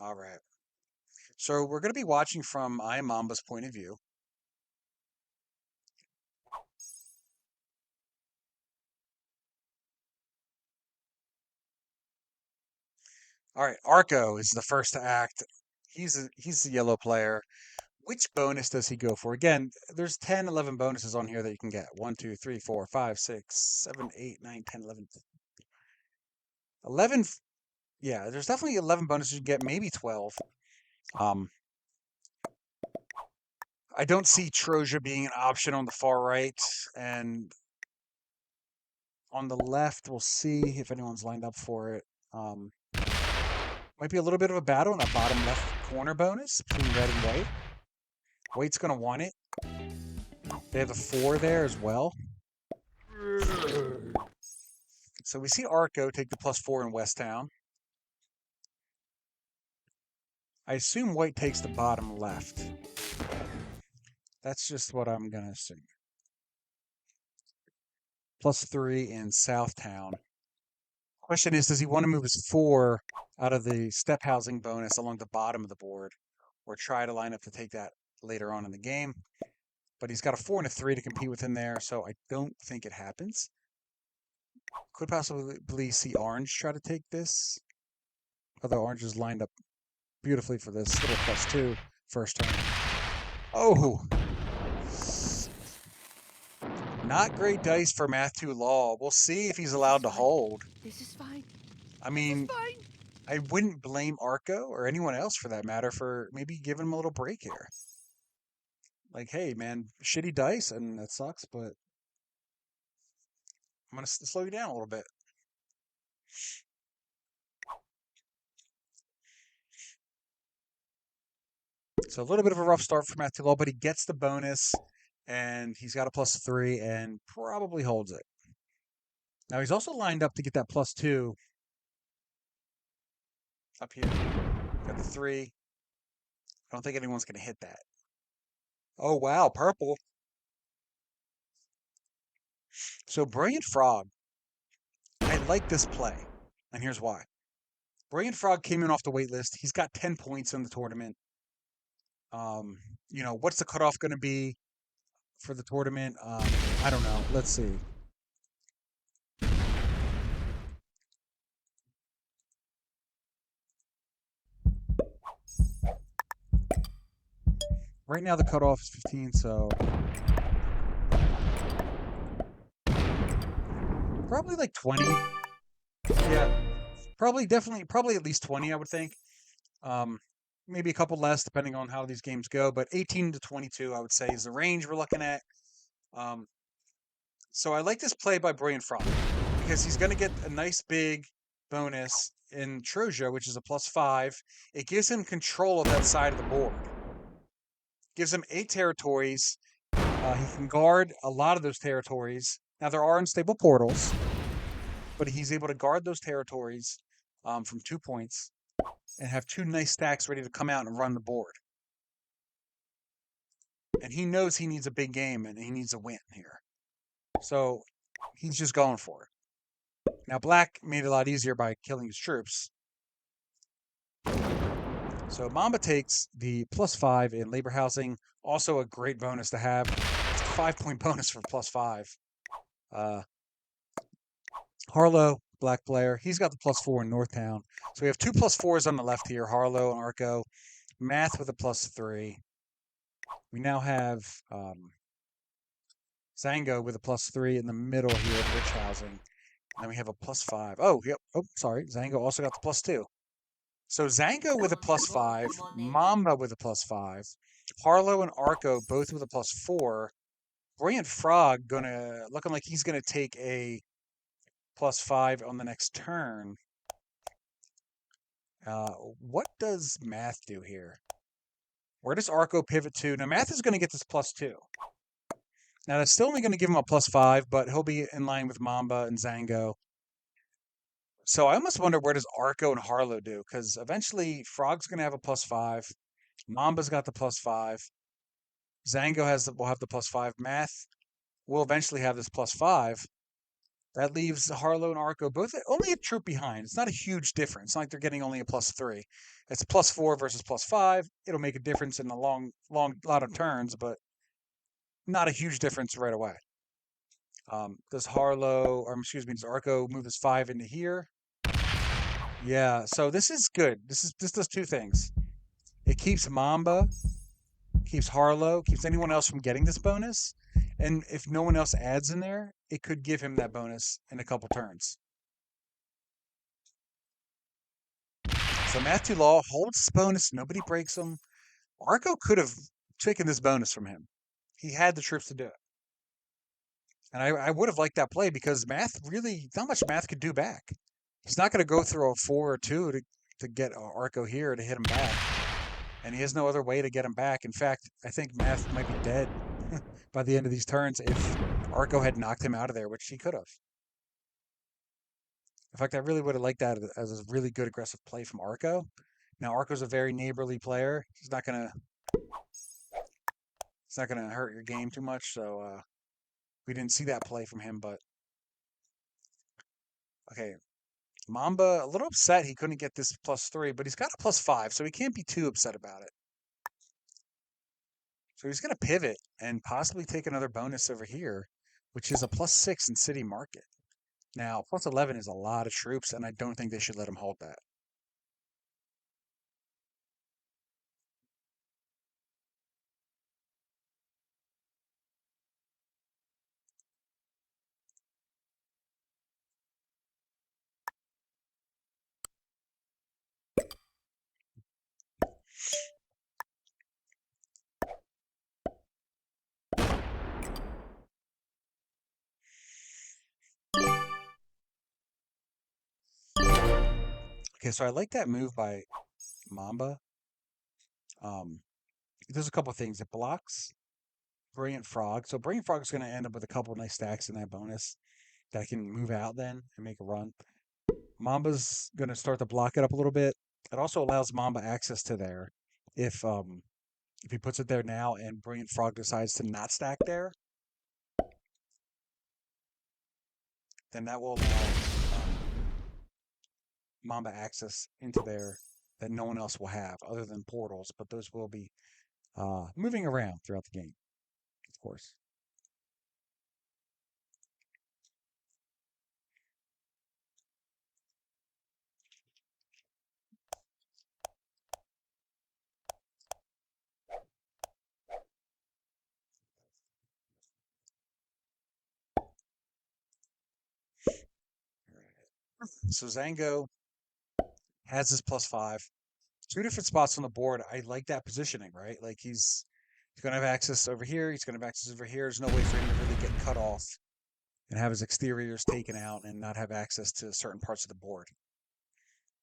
All right. So we're going to be watching from I Am Mamba's point of view. All right, Arco is the first to act. He's a yellow player. Which bonus does he go for? Again, there's 10, 11 bonuses on here that you can get. 1, 2, 3, 4, 5, 6, 7, 8, 9, 10, 11. 11, yeah, there's definitely 11 bonuses you can get, maybe 12. Um, I don't see Troja being an option on the far right, and on the left, we'll see if anyone's lined up for it. Might be a little bit of a battle in that bottom left corner bonus between red and white. White's going to want it. They have a 4 there as well. So we see Arco take the +4 in West Town. I assume white takes the bottom left. That's just what I'm going to assume. +3 in South Town. Question is, does he want to move his 4 out of the step housing bonus along the bottom of the board, or try to line up to take that later on in the game? But he's got a 4 and a 3 to compete with him there, so I don't think it happens. Could possibly see orange try to take this, although orange is lined up beautifully for this little +2 first turn. Oh, not great dice for Math 2 Law. We'll see if he's allowed to hold. This is fine. I This mean, is fine. I wouldn't blame Arco or anyone else for that matter for maybe giving him a little break here. Like, hey, man, shitty dice, and that sucks, but I'm going to slow you down a little bit. So a little bit of a rough start for Matt Law, but he gets the bonus, and he's got a +3 and probably holds it. Now he's also lined up to get that +2 up here. Got the 3. I don't think anyone's going to hit that. Oh, wow, purple. So Brilliant Frog, I like this play, and here's why. Brilliant Frog came in off the wait list. He's got 10 points in the tournament. What's the cutoff going to be for the tournament? I don't know. Let's see. Right now the cutoff is 15, so probably like 20. Yeah, probably at least 20, I would think. Um, Maybe a couple less depending on how these games go, but 18 to 22, I would say, is the range we're looking at. Um, so I like this play by Brilliant Frog because he's going to get a nice big bonus in Troja, which is a +5. It gives him control of that side of the board. Gives him 8 territories. He can guard a lot of those territories. Now, there are unstable portals, but he's able to guard those territories from 2 points and have 2 nice stacks ready to come out and run the board. And he knows he needs a big game and he needs a win here. So he's just going for it. Now, black made it a lot easier by killing his troops. So Mamba takes the +5 in labor housing. Also a great bonus to have. It's a 5-point bonus for +5. Harlow, black player, he's got the +4 in Northtown. So we have 2 +4s on the left here, Harlow and Arco. Math with a +3. We now have Zango with a +3 in the middle here at Rich Housing. And then we have a +5. Oh, yep. Oh, sorry. Zango also got the +2. So Zango with a +5, Mamba with a +5, Harlow and Arco both with a +4. Brilliant Frog looking like he's gonna take a +5 on the next turn. What does Math do here? Where does Arco pivot to? Now Math is gonna get this +2. Now that's still only gonna give him a +5, but he'll be in line with Mamba and Zango. So I almost wonder where does Arco and Harlow do? Because eventually Frog's gonna have a +5. Mamba's got the +5. Zango will have the +5. Math will eventually have this +5. That leaves Harlow and Arco both only a troop behind. It's not a huge difference. It's not like they're getting only a +3. It's +4 versus +5. It'll make a difference in a long lot of turns, but not a huge difference right away. Does Harlow, or excuse me, does Arco move his 5 into here? Yeah, so this is good. This does two things. It keeps Mamba, keeps Harlow, keeps anyone else from getting this bonus. And if no one else adds in there, it could give him that bonus in a couple turns. So Matthew Law holds this bonus. Nobody breaks him. Arco could have taken this bonus from him. He had the troops to do it. And I would have liked that play because Math really, not much Math could do back. He's not going to go through a 4 or 2 to get Arco here to hit him back. And he has no other way to get him back. In fact, I think Math might be dead by the end of these turns if Arco had knocked him out of there, which he could have. In fact, I really would have liked that as a really good aggressive play from Arco. Now Arco's a very neighborly player. He's not gonna hurt your game too much. So we didn't see that play from him. But okay, Mamba a little upset he couldn't get this +3, but he's got a +5, so he can't be too upset about it. So he's gonna pivot and possibly take another bonus over here, which is a +6 in City Market. Now +11 is a lot of troops, and I don't think they should let him hold that. Okay, so I like that move by Mamba. It does a couple things. It blocks Brilliant Frog. So Brilliant Frog is going to end up with a couple nice stacks in that bonus that can move out then and make a run. Mamba's going to start to block it up a little bit. It also allows Mamba access to there if he puts it there now and Brilliant Frog decides to not stack there, then that will allow Mamba access into there that no one else will have other than portals, but those will be moving around throughout the game, of course. So Zango has his +5. Two different spots on the board. I like that positioning, right? Like he's going to have access over here. He's going to have access over here. There's no way for him to really get cut off and have his exteriors taken out and not have access to certain parts of the board.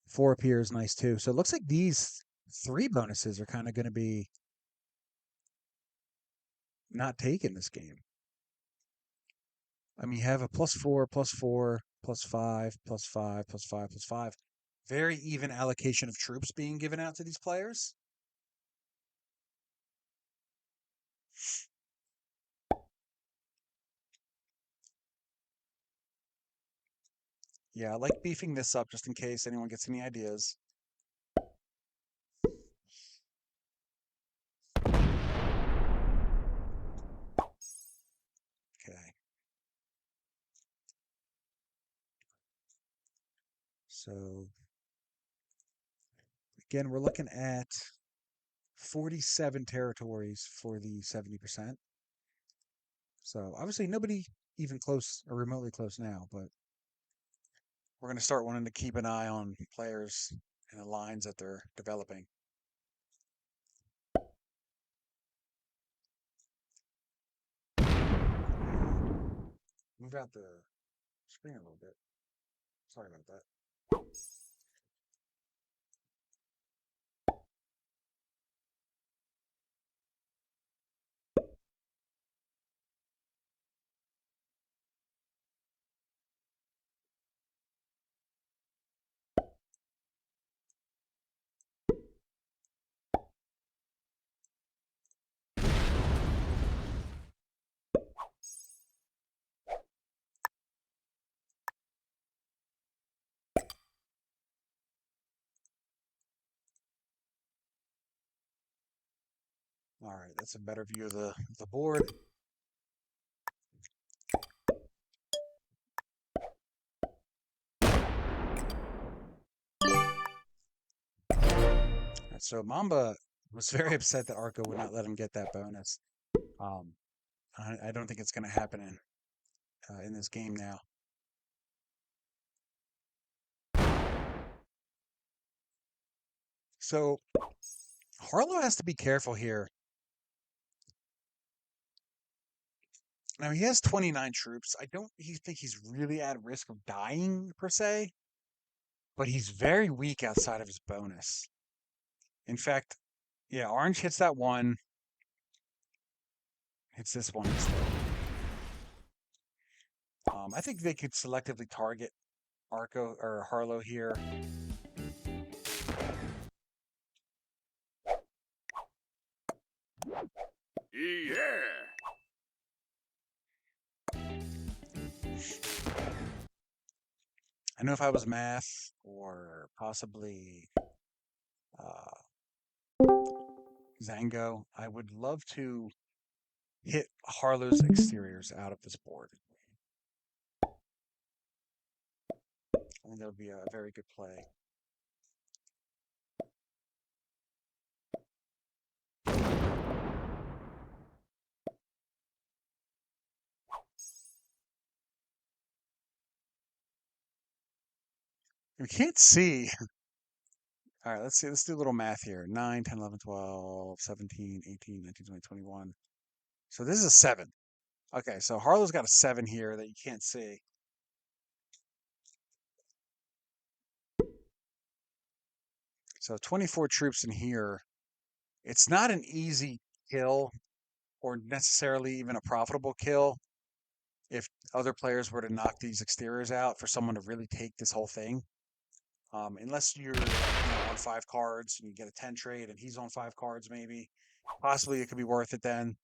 4 up here is nice too. So it looks like these 3 bonuses are kind of going to be not taken this game. I mean, you have a +4, +4, +5, +5, +5, +5. Very even allocation of troops being given out to these players. Yeah, I like beefing this up just in case anyone gets any ideas. Okay. So again, we're looking at 47 territories for the 70%. So obviously nobody even close or remotely close now, but we're going to start wanting to keep an eye on players and the lines that they're developing. Move out the screen a little bit. Sorry about that. All right, that's a better view of the board. So Mamba was very upset that Arco would not let him get that bonus. Um, I don't think it's going to happen in this game now. So Harlow has to be careful here. Now he has 29 troops. I don't think he's really at risk of dying per se, but he's very weak outside of his bonus. In fact, yeah, orange hits that one, hits this one instead. I think they could selectively target Arco or Harlow here. Yeah. I know if I was math or possibly Zango, I would love to hit Harlow's exteriors out of this board. I think that would be a very good play. You can't see. All right, let's see. Let's do a little math here. 9, 10, 11, 12, 17, 18, 19, 20, 21. So this is a 7. Okay, so Harlow's got a 7 here that you can't see. So 24 troops in here. It's not an easy kill or necessarily even a profitable kill if other players were to knock these exteriors out for someone to really take this whole thing. Unless you're on 5 cards and you get a 10 trade and he's on 5 cards maybe. Possibly it could be worth it then.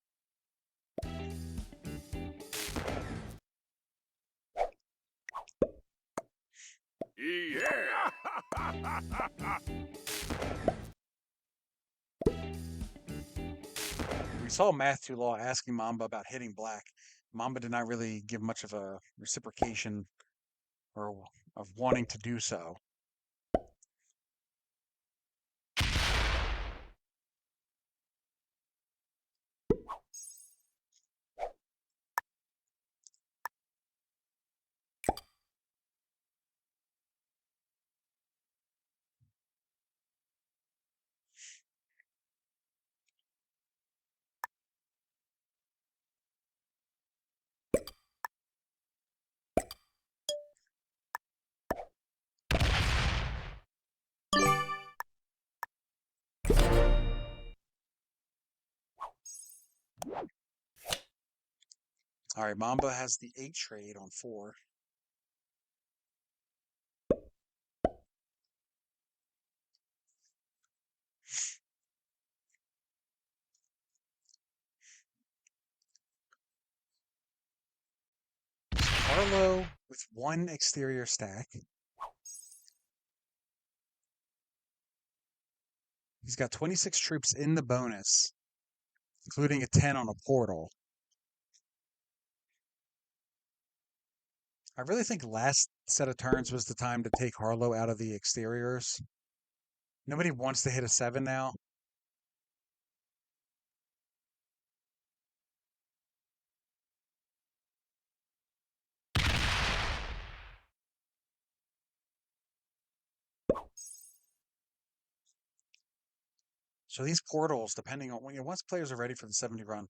Yeah. We saw Matthew Law asking Mamba about hitting black. Mamba did not really give much of a reciprocation or of wanting to do so. All right, Mamba has the 8 trade on 4. Harlow with 1 exterior stack. He's got 26 troops in the bonus, including a 10 on a portal. I really think last set of turns was the time to take Harlow out of the exteriors. Nobody wants to hit a 7 now. So these portals, depending on once players are ready for the 70 run,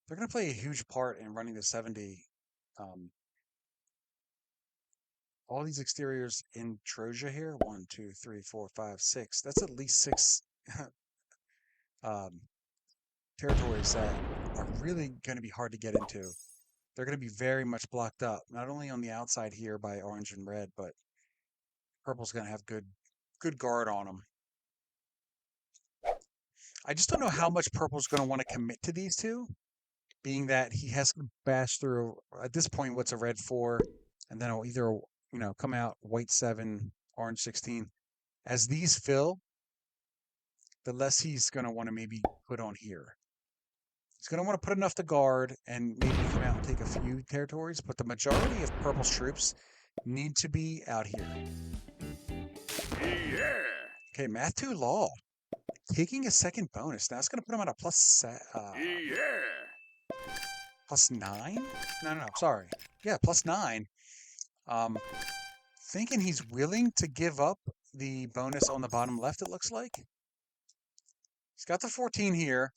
they're going to play a huge part in running the 70. Um, all these exteriors in Troja here, 1, 2, 3, 4, 5, 6. That's at least 6 um, territories that are really going to be hard to get into. They're going to be very much blocked up, not only on the outside here by orange and red, but purple's going to have good guard on them. I just don't know how much purple's going to want to commit to these two, being that he has to bash through at this point what's a red 4, and then it'll either come out white 7, orange 16. As these fill, the less he's going to want to maybe put on here. He's going to want to put enough to guard and maybe come out and take a few territories, but the majority of Purple's troops need to be out here. Yeah. Okay, Math 2 Law. Taking a second bonus. Now it's going to put him at a Yeah. plus 9? No, sorry. Yeah, plus 9. Um, Thinking he's willing to give up the bonus on the bottom left, it looks like. He's got the 14 here.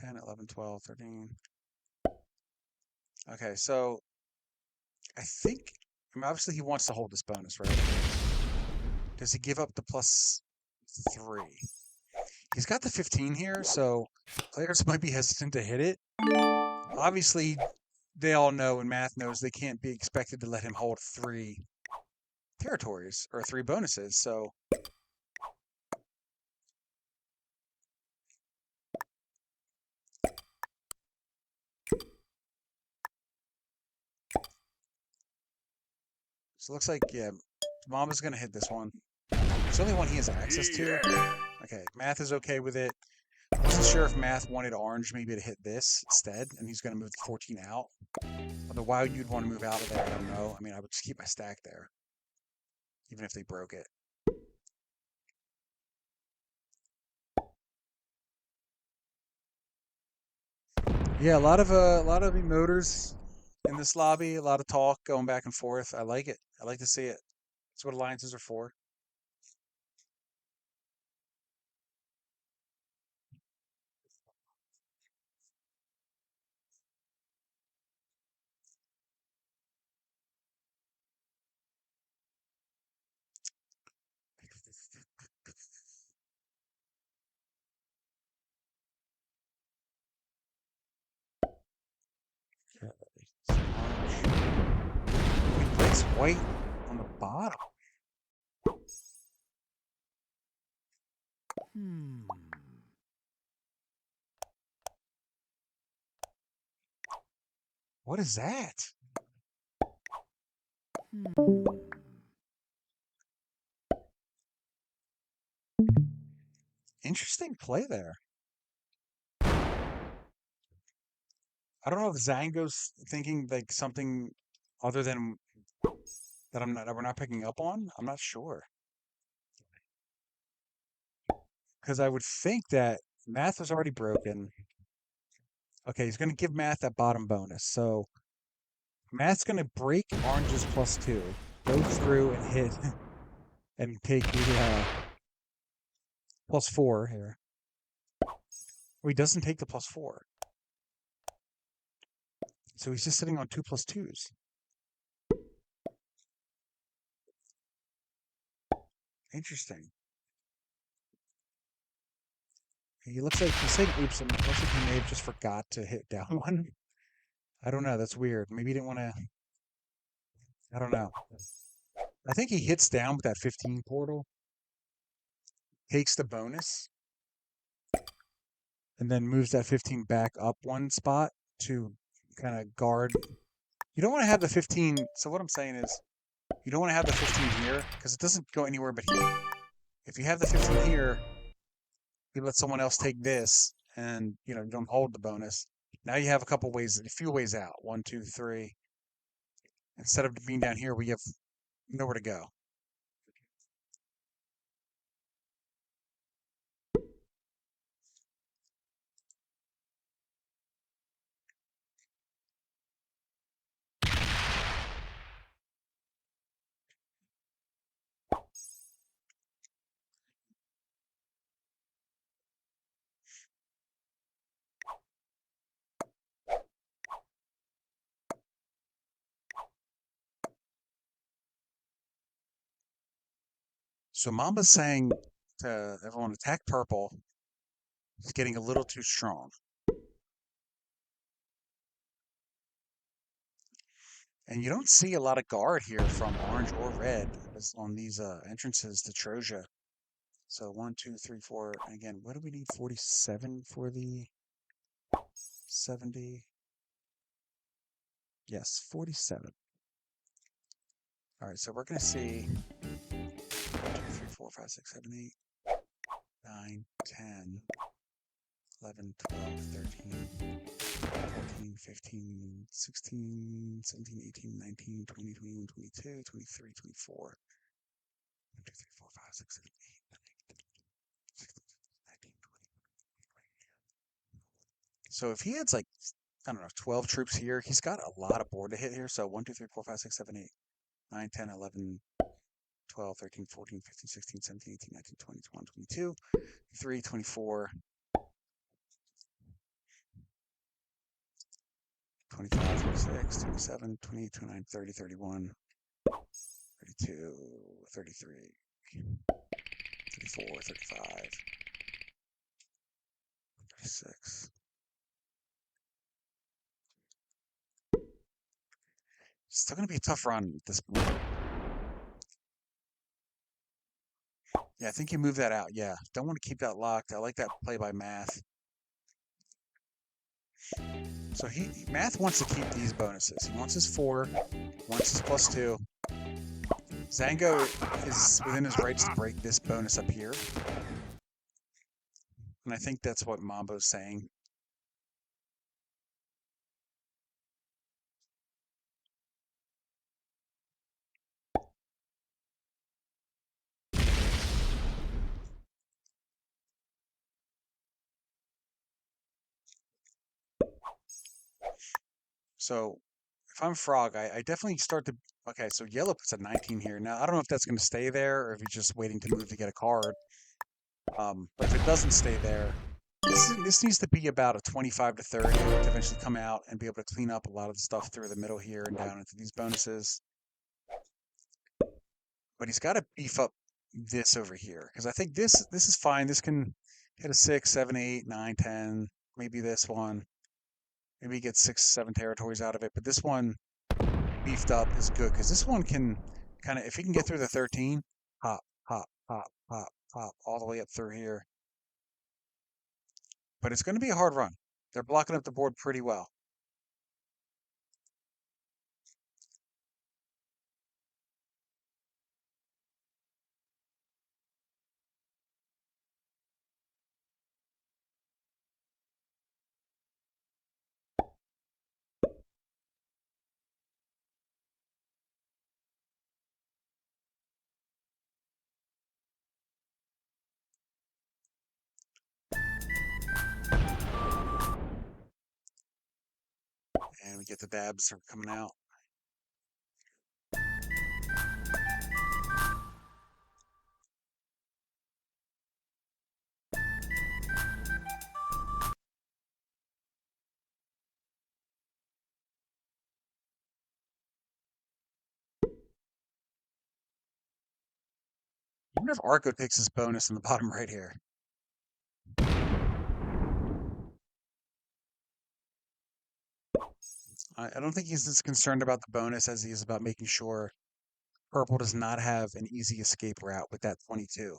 10, 11, 12, 13. Okay, so I think, I mean, obviously he wants to hold this bonus, right? Does he give up the plus 3? He's got the 15 here, so players might be hesitant to hit it. Obviously, they all know and Math knows they can't be expected to let him hold 3 territories or 3 bonuses, so it looks like, yeah, Mama's going to hit this one. It's the only one he has access to. Yeah. Okay, Math is okay with it. I wasn't sure if Math wanted Orange maybe to hit this instead, and he's going to move the 14 out. Although why you'd want to move out of there, I don't know. I mean, I would just keep my stack there, even if they broke it. Yeah, a lot of emoters in this lobby, a lot of talk going back and forth. I like it. I like to see it. That's what alliances are for. Okay, so he plays white on the bottom. What is that? Interesting play there. I don't know if Zango's thinking like something other than that we're not picking up on. I'm not sure. Because I would think that Math was already broken. Okay, he's going to give Math that bottom bonus. So Math's going to break Orange's plus 2, go through and hit and take the plus 4 here. Oh, he doesn't take the plus 4. So he's just sitting on 2 plus 2s. Interesting. He looks like he's saying oops, and it looks like he may have just forgot to hit down one. I don't know. That's weird. Maybe he didn't want to. I don't know. I think he hits down with that 15 portal, takes the bonus, and then moves that 15 back up one spot to kind of guard. You don't want to have the 15. So what I'm saying is, you don't want to have the 15 here because it doesn't go anywhere but here. If you have the 15 here, you let someone else take this, and you don't hold the bonus. Now you have a few ways out. 1, 2, 3. Instead of being down here, we have nowhere to go. So Mamba's saying to everyone, attack purple. It's getting a little too strong. And you don't see a lot of guard here from orange or red on these entrances to Troja. So 1, 2, 3, 4. And again, what do we need? 47 for the 70. Yes, 47. All right, so we're going to see 1, 2, 3, 4, 5, 6, 7, 8. 9, 10, 11, 12, 13, 14, 15, 16, 17, 18, 19, 20, 21, 22, 23, 24. 1, 2, 3, 4, 5, 6, 7, 8, 9, 16, 19, 20. So if he had like, I don't know, 12 troops here, he's got a lot of board to hit here. So 1, 2, 3, 4, 5, 6, 7, 8, 9, 10, 11, 12, 13, 14, 15, 16, 17, 18, 19, 20, 21, 22, 23, 24, 25, 26, 27, 28, 29, 30, 31, 32, 33, 34, 35, 36. Still going to be a tough run at this point. Yeah, I think you move that out. Yeah, don't want to keep that locked. I like that play by Math. So Math wants to keep these bonuses. He wants his 4, wants his +2. Zango is within his rights to break this bonus up here. And I think that's what Mambo's saying. So if I'm Frog, I definitely start to... Okay, so Yellow puts a 19 here. Now, I don't know if that's going to stay there or if he's just waiting to move to get a card. But if it doesn't stay there, this needs to be about a 25 to 30 to eventually come out and be able to clean up a lot of the stuff through the middle here and down into these bonuses. But he's got to beef up this over here because I think this is fine. This can hit a 6, 7, 8, 9, 10, maybe this one. Maybe get 6, 7 territories out of it. But this one beefed up is good because this one can kind of, if he can get through the 13, hop, hop, hop, hop, hop, all the way up through here. But it's going to be a hard run. They're blocking up the board pretty well. And we get the dabs are coming out. I wonder if Arco takes his bonus in the bottom right here. I don't think he's as concerned about the bonus as he is about making sure Purple does not have an easy escape route with that 22.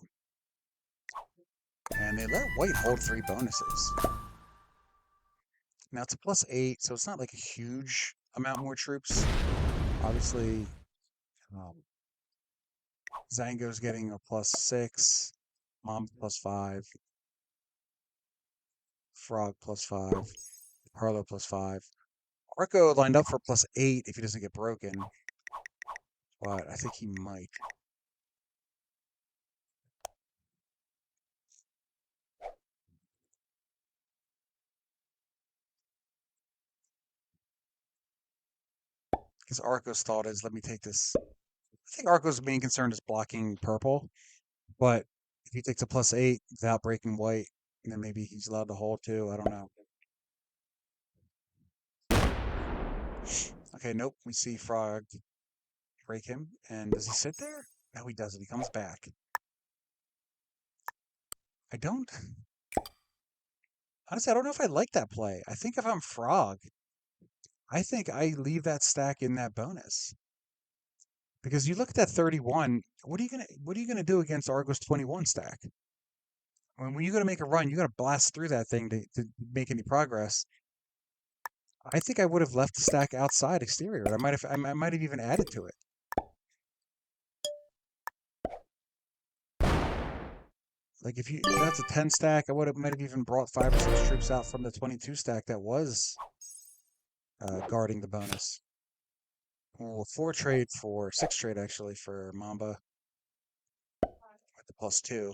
And they let White hold 3 bonuses. Now it's a +8, so it's not like a huge amount more troops. Obviously, Zango's getting a +6, Mom +5, Frog +5, Harlow +5. Arco lined up for +8 if he doesn't get broken, but I think he might. Because Arco's thought is, let me take this. I think Arco's main concern is blocking Purple, but if he takes a +8 without breaking White, then maybe he's allowed to hold too. I don't know. Okay, nope. We see Frog break him. And does he sit there? No, he doesn't. He comes back. I don't. Honestly, I don't know if I like that play. I think if I'm Frog, I think I leave that stack in that bonus. Because you look at that 31, what are you gonna do against Argo's 21 stack? When you're gonna make a run, you gotta blast through that thing to make any progress. I think I would have left the stack outside exterior. I might have even added to it. Like if that's a 10 stack, I might have even brought 5 or 6 troops out from the 22 stack that was guarding the bonus. Well, 4 trade for 6 trade actually for Mamba with the +2.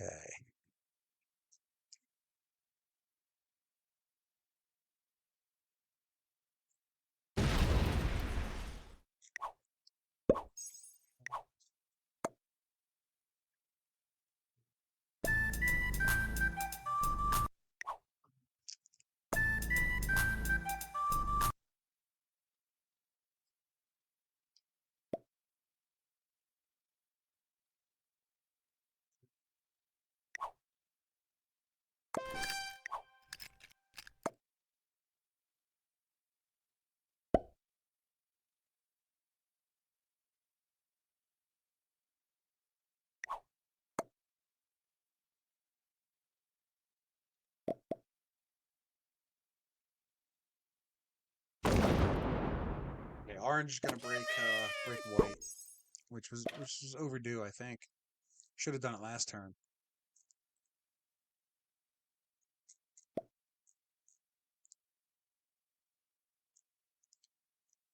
Okay. Okay, orange is gonna break white, which was overdue, I think. Should have done it last turn.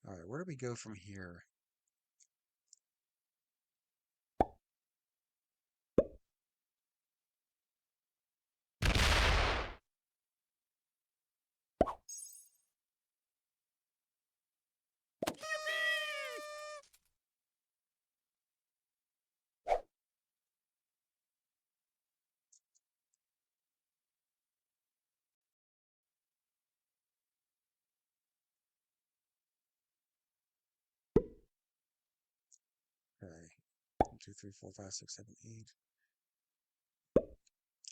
All right, where do we go from here? Okay, 1, 2, 3, 4, 5, 6, 7, 8.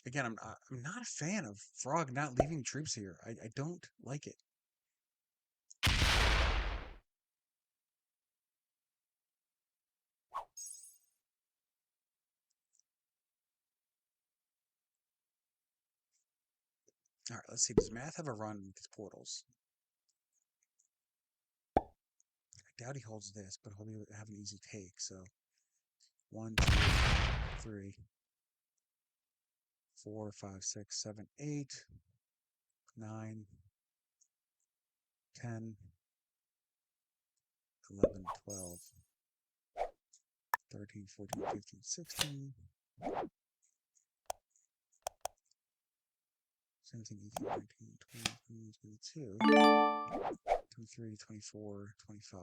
Again, I'm not a fan of Frog not leaving troops here. I don't like it. All right, let's see. Does Math have a run with his portals? I doubt he holds this, but he'll have an easy take. So 1, 2, 3, 4, 5, 6, 7, 8, 9, 10, 11, 12, 13, 14, 15, 16, 17, 18, 19, 20, 21, 22, 23, 24, 25.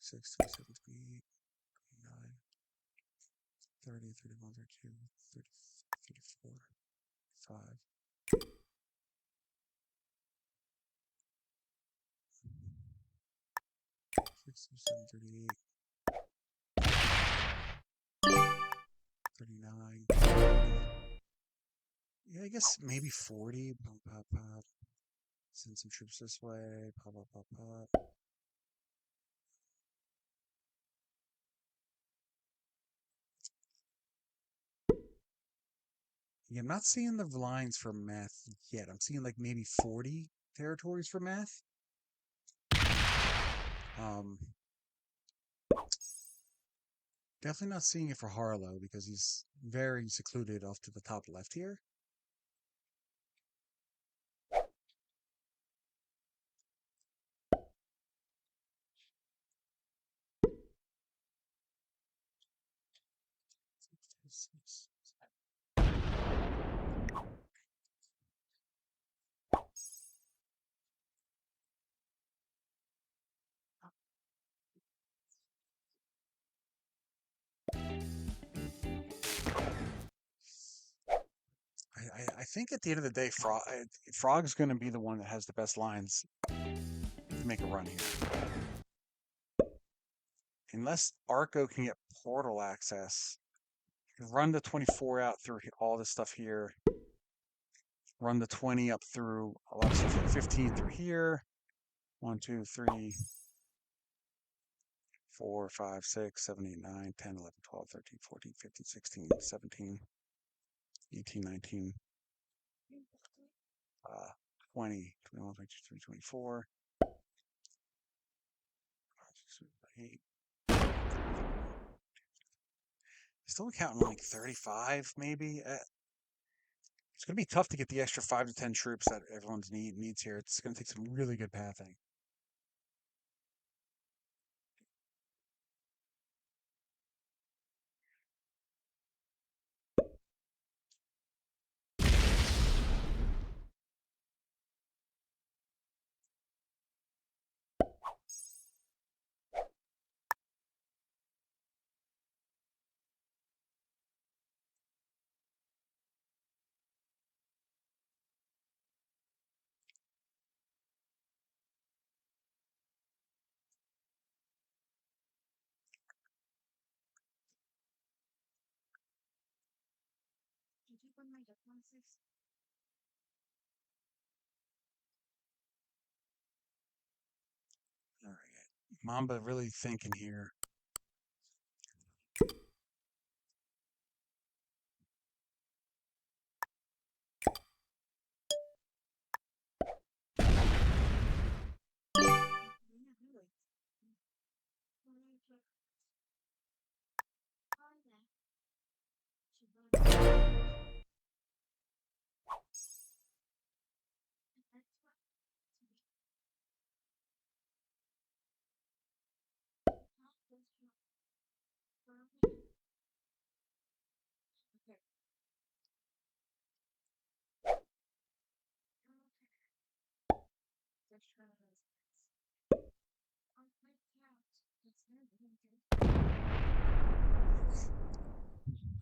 6, 27, 28, 29, 30, 31, 32, 30, 34, 5. 6, 7, 38, 39. Yeah, I guess maybe 40. Pop, pop, pop. Send some troops this way. Pop, pop, pop, pop. Yeah, I'm not seeing the lines for Math yet. I'm seeing like maybe 40 territories for Math. Um, Definitely not seeing it for Harlow because he's very secluded off to the top left here. I think at the end of the day, Frog's going to be the one that has the best lines to make a run here. Unless Arco can get portal access, run the 24 out through all this stuff here. Run the 20 up through a lot of stuff here. 15 through here. 1, 2, 3, 4, 5, 6, 7, 8, 9, 10, 11, 12, 13, 14, 15, 16, 17, 18, 19. Uh, 20, 21, 22, 23, 24. 8. Still counting like 35, maybe. It's going to be tough to get the extra 5 to 10 troops that everyone's needs here. It's going to take some really good pathing. All right. Mamba really thinking here.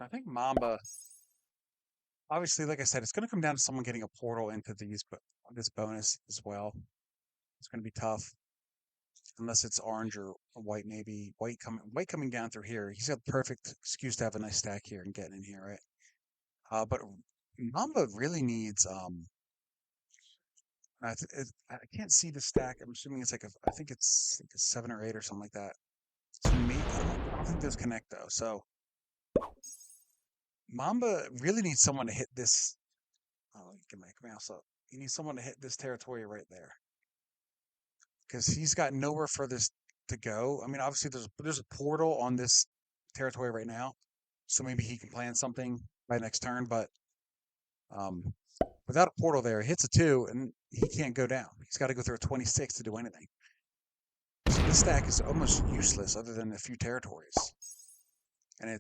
I think Mamba, obviously, like I said, it's going to come down to someone getting a portal into this bonus as well. It's going to be tough unless it's orange or white. Maybe white coming down through here. He's got the perfect excuse to have a nice stack here and getting in here, right? But Mamba really needs I can't see the stack. I'm assuming it's I think it's like a 7 or 8 or something like that. So I don't think those connect though. So Mamba really needs someone to hit this. Oh, get my mouse up. He needs someone to hit this territory right there because he's got nowhere for this to go. I mean, obviously there's a portal on this territory right now, so maybe he can plan something by next turn. But um, without a portal there, he hits a 2 and he can't go down. He's got to go through a 26 to do anything. So this stack is almost useless other than a few territories, and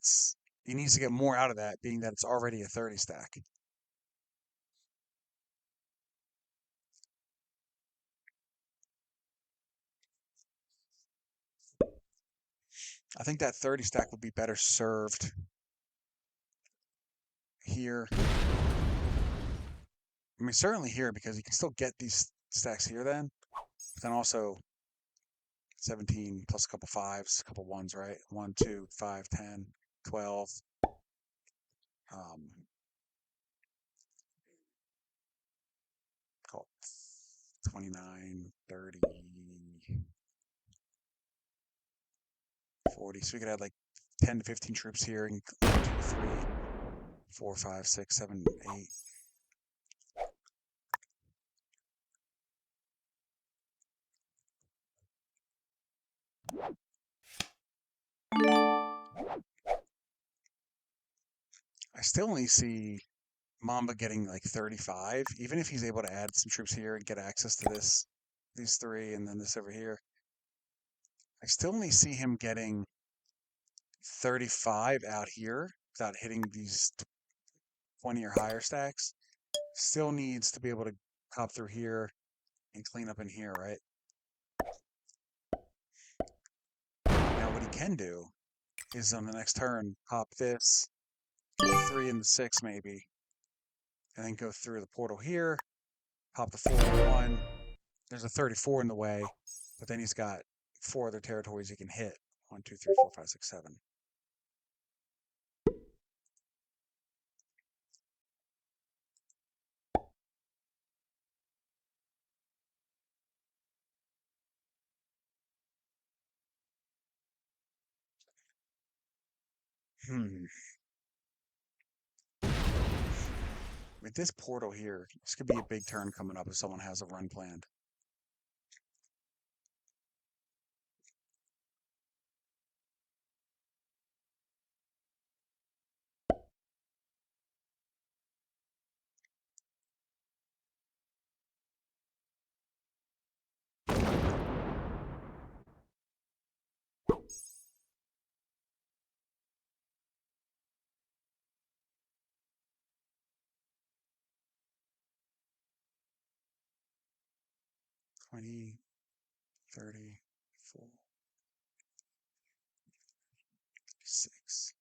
he needs to get more out of that, being that it's already a 30 stack. I think that 30 stack would be better served here. I mean, certainly here because you can still get these stacks here then, but then also 17 plus a couple fives, a couple ones, right? 1, 2, 5, 10, 12. Um, call it 29, 30, 40. So we could add like 10 to 15 troops here and 1, 2, 3, 4, 5, 6, 7, 8. I still only see Mamba getting like 35, even if he's able to add some troops here and get access to these 3, and then this over here. I still only see him getting 35 out here without hitting these 20 or higher stacks. Still needs to be able to hop through here and clean up in here, right? Now, what he can do is on the next turn, pop this, get the 3 and the 6 maybe, and then go through the portal here, pop the 4 and 1. There's a 34 in the way, but then he's got 4 other territories he can hit. 1, 2, 3, 4, 5, 6, 7. Hmm. With this portal here, this could be a big turn coming up if someone has a run planned. $20, $30, $4, $6.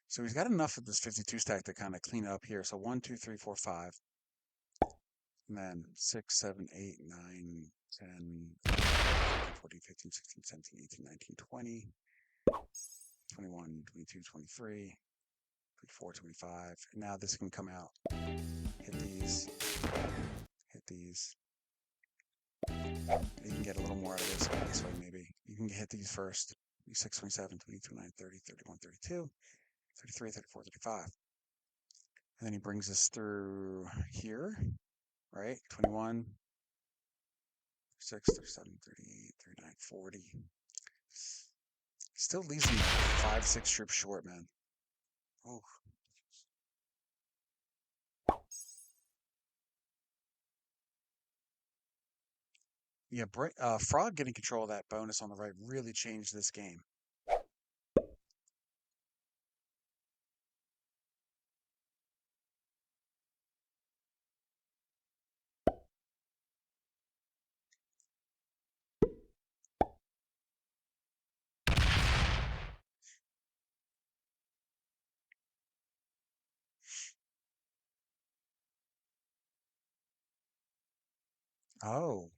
So he's got enough of this 52 stack to kind of clean up here. So 1, 2, 3, 4, 5. And then 6, 7, 8, 9, 10, 14, 15, 16, 17, 18, 19, 20, 21, 22, 23, 24, 25. And now this can come out. Hit these. Hit these. You can get a little more out of this way, maybe. You can hit these first. 26, 27, 28, 29, 30, 31, 32, 33, 34, 35. And then he brings us through here, right? 21, 36, 37, 38, 39, 40. Still leaves him 5, 6 troops short, man. Oh. Yeah, Frog getting control of that bonus on the right really changed this game. Oh.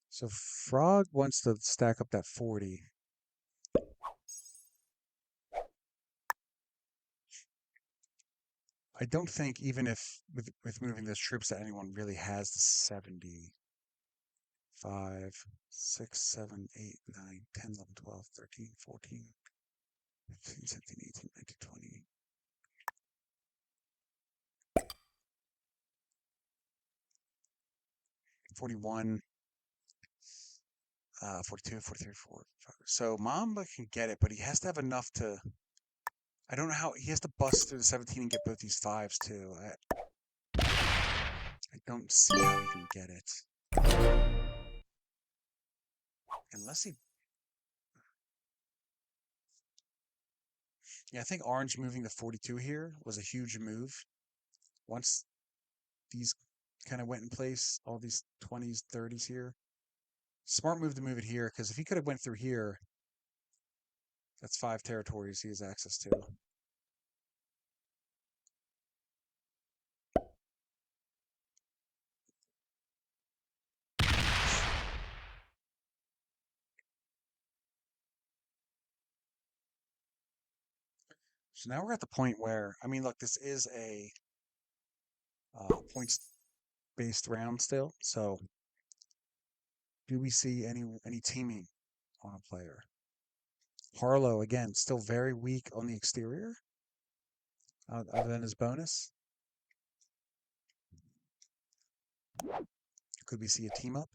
So Frog wants to stack up that 40. I don't think even if with moving those troops that anyone really has the 70. 5, 6, 7, 8, 9, 10, 11, 12, 13, 14, 15, 17, 18, 19, 20. 41, 42, 43, 45. So Mamba can get it, but he has to have enough to. I don't know how he has to bust through the 17 and get both these 5s too. I don't see how he can get it. Unless he. Yeah, I think Orange moving to 42 here was a huge move. Once these kind of went in place, all these 20s, 30s here. Smart move to move it here, because if he could have went through here, that's 5 territories he has access to. So now we're at the point where, I mean, look, this is a points-based round still. So do we see any teaming on a player? Harlow, again, still very weak on the exterior, other than his bonus. Could we see a team up?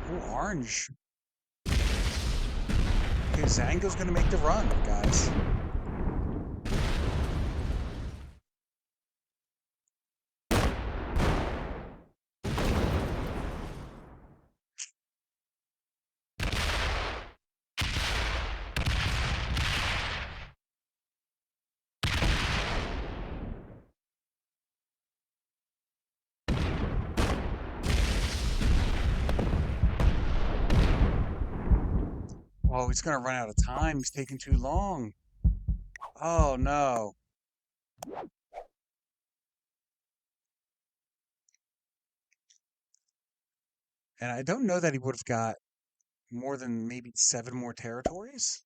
Oh, Orange. Okay, Zango's going to make the run, guys. Oh, he's going to run out of time. He's taking too long. Oh, no. And I don't know that he would have got more than maybe 7 more territories.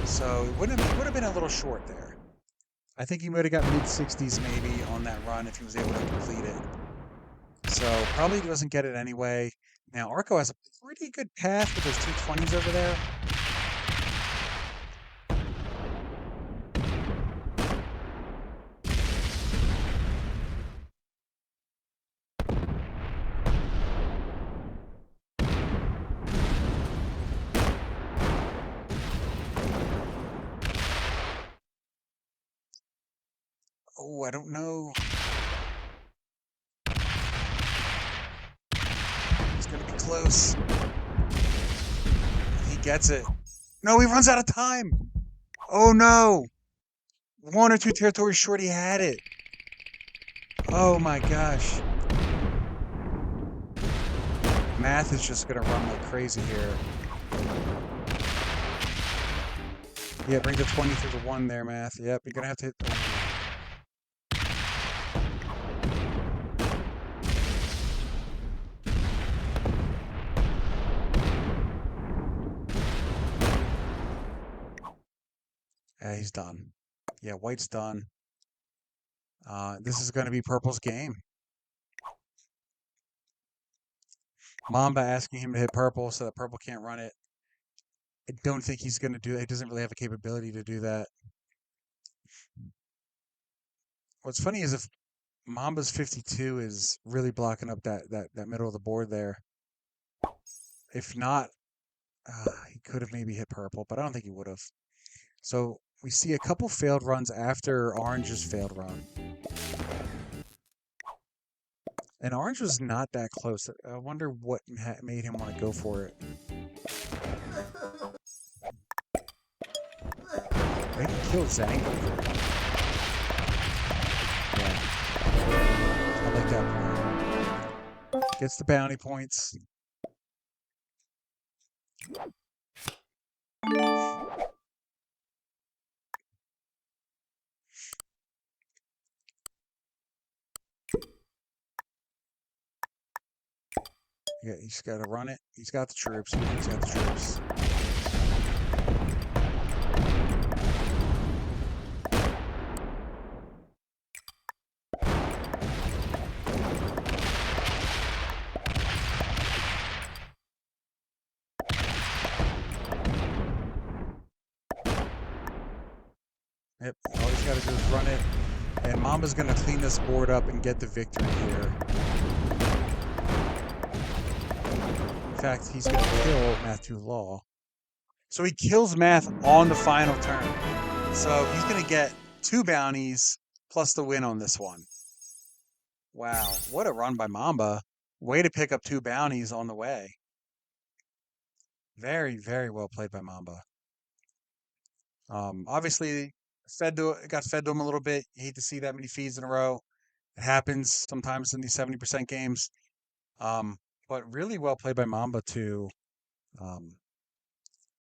So it would have been a little short there. I think he would have got mid 60s maybe on that run if he was able to complete it. So probably doesn't get it anyway. Now Arco has a pretty good path with those 220s over there. Oh, I don't know. It's gonna be close. He gets it. No, he runs out of time. Oh no. One or two territories short, he had it. Oh my gosh. Math is just gonna run like crazy here. Yeah, bring the 20 through the 1 there, Math. Yep, you're gonna have to hit. Yeah, he's done. Yeah, White's done. This is gonna be Purple's game. Mamba asking him to hit Purple so that Purple can't run it. I don't think he's gonna do it. He doesn't really have a capability to do that. What's funny is if Mamba's 52 is really blocking up that middle of the board there. If not, he could have maybe hit Purple, but I don't think he would have. So we see a couple failed runs after Orange's failed run. And Orange was not that close. I wonder what made him want to go for it. Maybe kill Zango here. Yeah. I like that plan. Gets the bounty points. Yeah, he's got to run it. He's got the troops. He's got the troops. Yep, all he's got to do is run it. And Mamba's going to clean this board up and get the victory here. In fact, he's going to kill Matthew Law. So he kills Math on the final turn. So he's going to get 2 bounties plus the win on this one. Wow, what a run by Mamba. Way to pick up 2 bounties on the way. Very, very well played by Mamba. Obviously, got fed to him a little bit. You hate to see that many feeds in a row. It happens sometimes in these 70% games. But really well played by Mamba to